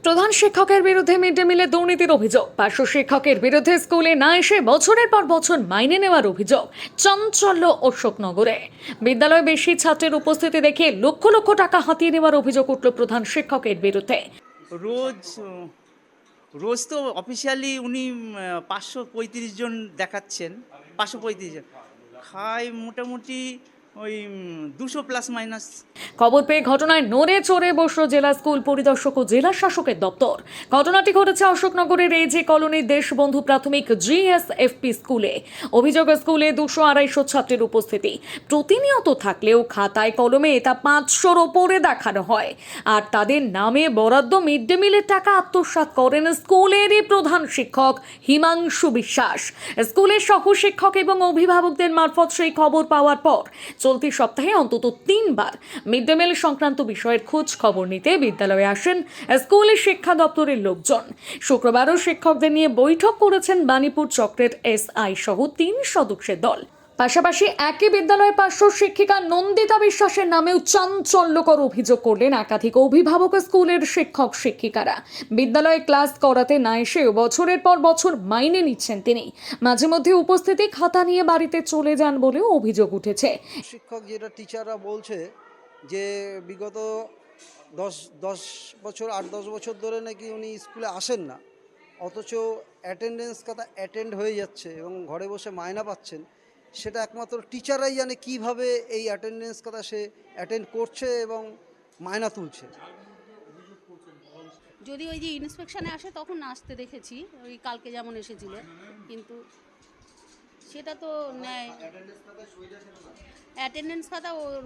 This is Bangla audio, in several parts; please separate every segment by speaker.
Speaker 1: প্রধান শিক্ষকের বিরুদ্ধে মিড ডে মিলে দুর্নীতির অভিযোগ। পার্শ্ব শিক্ষকের বিরুদ্ধে স্কুলে না এসে বছরের পর বছর মাইনে নেওয়ার অভিযোগ চাঞ্চল্য অশোকনগরে। বিদ্যালয়ে বেশি ছাত্রের উপস্থিতি দেখে লক্ষ লক্ষ টাকা হাতিয়ে নেওয়ার অভিযোগ উঠল প্রধান শিক্ষকের বিরুদ্ধে।
Speaker 2: রোজ রোজ তো অফিসিয়ালি উনি 535 জন দেখাচ্ছেন, 535 জন খায় মোটামুটি ওই 200 প্লাস মাইনাস।
Speaker 1: খবর পেয়ে ঘটনায় নড়ে চড়ে বসল জেলা স্কুল পরিদর্শক ও জেলা শাসকের দপ্তর। ঘটনাটি ঘটেছে অশোকনগরের এজি কলোনির দেশবন্ধু প্রাথমিক জিএসএফপি স্কুলে। অভিযোগ, স্কুলে 200-250 ছাত্রের উপস্থিতি প্রতিনিয়ত থাকলেও খাতায় কলমে তা 500-র ওপরে দেখানো হয়। আর তাদের নামে বরাদ্দ মিড ডে মিলের টাকা আত্মসাৎ করেন স্কুলেরই প্রধান শিক্ষক হিমাংশু বিশ্বাস। স্কুলের সহ শিক্ষক এবং অভিভাবকদের মারফত সেই খবর পাওয়ার পর চলতি সপ্তাহে অন্তত 3 বার মিড ডে মিল সংক্রান্ত বিষয়ের খোঁজ খবর নিতে বিদ্যালয়ে আসেন স্কুলের শিক্ষা দপ্তরের লোকজন। শুক্রবারও শিক্ষকদের নিয়ে বৈঠক করেছেন বাণীপুর চক্রের এসআই সহ 3 সদস্যের দল। পাশাপাশি একই বিদ্যালয়ে পার্শ্ব শিক্ষিকা নন্দিতা বিশ্বাসের নামেও চাঞ্চল্যকর অভিযোগ করলেন একাধিক অভিভাবক স্কুলের শিক্ষক শিক্ষিকারা। বিদ্যালয়ে ক্লাস করাতে না এসেও বছরের পর বছর মাইনে নিচ্ছেন তিনি। মাঝে মধ্যে উপস্থিতি খাতা নিয়ে বাড়িতে চলে যান বলেও অভিযোগ উঠেছে।
Speaker 3: শিক্ষক যেটা টিচাররা বলছে যে বিগত 10 বছর 8-10 বছর ধরে নাকি উনি স্কুলে আসেন না, অথচ অ্যাটেন্ডেন্স কথা অ্যাটেন্ড হয়ে যাচ্ছে এবং ঘরে বসে মায়না পাচ্ছেন। সেটা একমাত্র টিচাররাই জানে কিভাবে এই অ্যাটেন্ডেন্স কথা সে অ্যাটেন্ড করছে এবং মায়না তুলছে।
Speaker 4: যদি ওই যে ইন্সপেকশনে আসে তখন আসতে দেখেছি, ওই কালকে যেমন এসেছিলেন, কিন্তু সেটা তো নেয় অ্যাটেন্ডেন্স খাতা ওর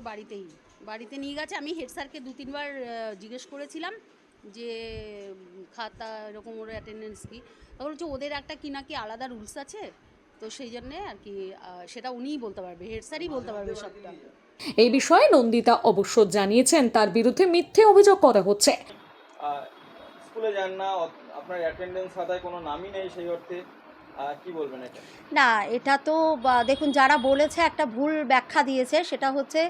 Speaker 4: বাড়িতে নিয়ে গেছে। আমি হেড স্যারকে 2-3 বার জিজ্ঞেস করেছিলাম যে খাতা এরকম ওর অ্যাটেন্ডেন্স কি, তখন হচ্ছে ওদের একটা কি নাকি আলাদা রুলস আছে, তো সেই জন্যে আর কি সেটা উনিই বলতে পারবে, হেড স্যারই বলতে পারবে সবটা।
Speaker 1: এই বিষয়ে নন্দিতা অবশ্য জানিয়েছেন তার বিরুদ্ধে মিথ্যে অভিযোগ করা হচ্ছে।
Speaker 5: স্কুলে যান না, আপনার অ্যাটেন্ডেন্স খাতায় কোনো নামই নেই, সেই অর্থে কি বলবেন এটা?
Speaker 6: না, এটা তো দেখুন, যারা বলেছে একটা ভুল ব্যাখ্যা দিয়েছে। সেটা হচ্ছে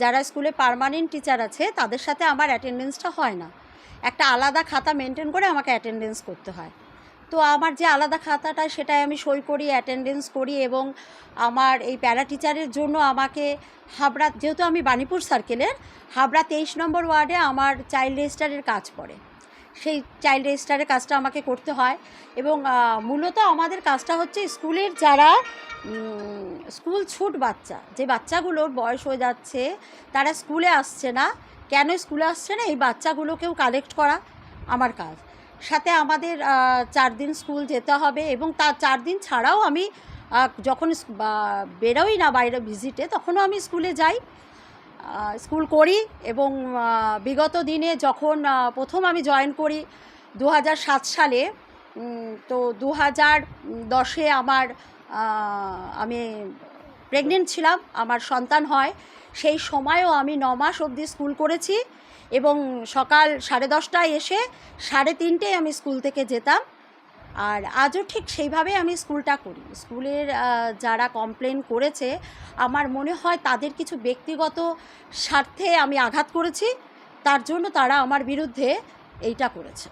Speaker 6: যারা স্কুলে পার্মানেন্ট টিচার আছে তাদের সাথে আমার অ্যাটেন্ডেন্সটা হয় না, একটা আলাদা খাতা মেনটেন করে আমাকে অ্যাটেন্ডেন্স করতে হয়। তো আমার যে আলাদা খাতাটা সেটাই আমি সই করি, অ্যাটেন্ডেন্স করি, এবং আমার এই প্যারা টিচারের জন্য আমাকে হাবড়া, যেহেতু আমি বাণীপুর সার্কেলের হাবড়া 23 নম্বর ওয়ার্ডে আমার চাইল্ড রেজিস্টারের কাজ পড়ে, সেই চাইল্ড রেজিস্টারের কাজটা আমাকে করতে হয়। এবং মূলত আমাদের কাজটা হচ্ছে স্কুলের যারা স্কুল ছুট বাচ্চা, যে বাচ্চাগুলোর বয়স হয়ে যাচ্ছে, তারা স্কুলে আসছে না, কেন স্কুলে আসছে না, এই বাচ্চাগুলোকেও কালেক্ট করা আমার কাজ। সাথে আমাদের 4 দিন স্কুল যেতে হবে, এবং তার 4 দিন ছাড়াও আমি যখন বেরোই না বাইরে ভিজিটে, তখনও আমি স্কুলে যাই, স্কুল করি। এবং বিগত দিনে যখন প্রথম আমি জয়েন করি 2007 সালে, তো 2010-এ আমি প্রেগনেন্ট ছিলাম, আমার সন্তান হয়। সেই সময়ও আমি 9 মাস অবধি স্কুল করেছি, এবং সকাল 10:30টায় এসে 3:30টায় আমি স্কুল থেকে যেতাম। আর আজও ঠিক সেইভাবে আমি স্কুলটা করি। স্কুলের যারা কমপ্লেন করেছে, আমার মনে হয় তাদের কিছু ব্যক্তিগত স্বার্থে আমি আঘাত করেছি, তার জন্য তারা আমার বিরুদ্ধে এইটা করেছে।